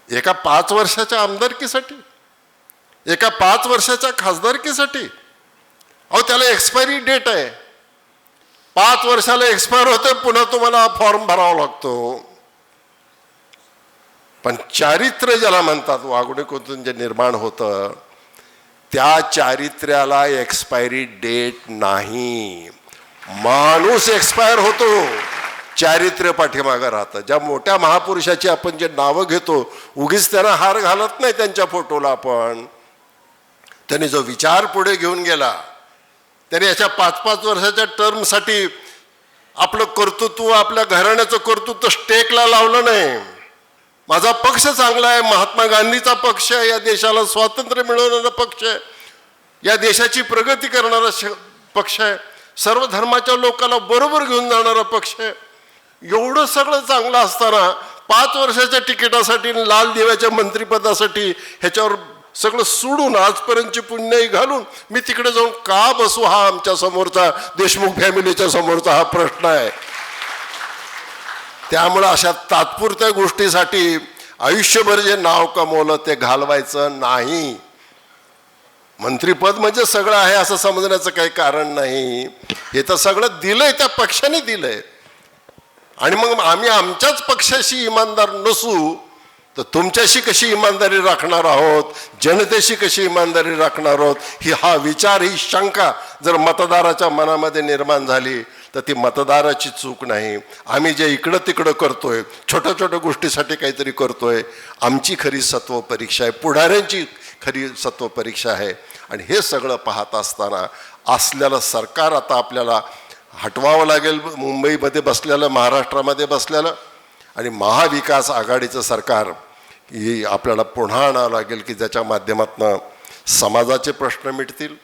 एका 5 वर्षाच्या आमदारकीसाठी, एका 5 वर्षाच्या खासदारकीसाठी? अहो त्याला एक्सपायरी डेट आहे, 5 वर्षाला एक्सपायर होते, पुन्हा तुम्हाला फॉर्म भरावा लागतो. पण चारित्र्य ज्याला म्हणतात, वागणुकीतून जे निर्माण होतं त्या चारित्र्याला एक्सपायरी डेट नाही. माणूस एक्सपायर होतो, चारित्र्य पाठीमागं राहतं. ज्या मोठ्या महापुरुषाची आपण जे नावं घेतो, उगीच त्यांना हार घालत नाही त्यांच्या फोटोला. आपण त्यांनी जो विचार पुढे घेऊन गेला, त्याने याच्या 5-5 वर्षाच्या टर्मसाठी आपलं कर्तृत्व, आपल्या घराण्याचं कर्तृत्व स्टेकला लावलं नाही. माझा पक्ष चांगला आहे, महात्मा गांधीचा पक्ष आहे, या देशाला स्वातंत्र्य मिळवणारा पक्ष आहे, या देशाची प्रगती करणारा पक्ष आहे, सर्व धर्माच्या लोकांना बरोबर घेऊन जाणारा पक्ष आहे. एवढं सगळं चांगलं असताना 5 वर्षाच्या तिकिटासाठी, लाल दिव्याच्या मंत्रिपदासाठी ह्याच्यावर सगळं सोडून, आजपर्यंतची पुण्याई घालून मी तिकडे जाऊन का बसू, हा आमच्या समोरचा, देशमुख फॅमिलीच्या समोरचा हा प्रश्न आहे. त्यामुळं अशा तात्पुरत्या गोष्टीसाठी आयुष्यभर जे नाव कमवलं ते घालवायचं नाही. मंत्रिपद म्हणजे सगळं आहे असं समजण्याचं काही कारण नाही. हे तर सगळं दिलंय, त्या पक्षाने दिलंय. आणि मग आम्ही आमच्याच पक्षाशी इमानदार नसू तर तुमच्याशी कशी इमानदारी राखणार आहोत, जनतेशी कशी इमानदारी राखणार आहोत, हा विचार, ही शंका जर मतदाराच्या मनामध्ये निर्माण झाली तर ती मतदाराची चूक नाही. आम्ही जे इकडं तिकडं करतोय, छोट्या छोट्या गोष्टीसाठी काहीतरी करतोय, आमची खरी सत्व परीक्षा आहे, पुढाऱ्यांची खरी सत्व परीक्षा आहे. आणि हे सगळं पाहत असताना असलेलं सरकार आता आपल्याला हटवावं लागेल. मुंबईमध्ये बसलेलं, महाराष्ट्रामध्ये बसलेलं आणि महाविकास आघाडीचं सरकार ही आपल्याला पुन्हा आणावं लागेल की ज्याच्या माध्यमातून समाजाचे प्रश्न मिटतील.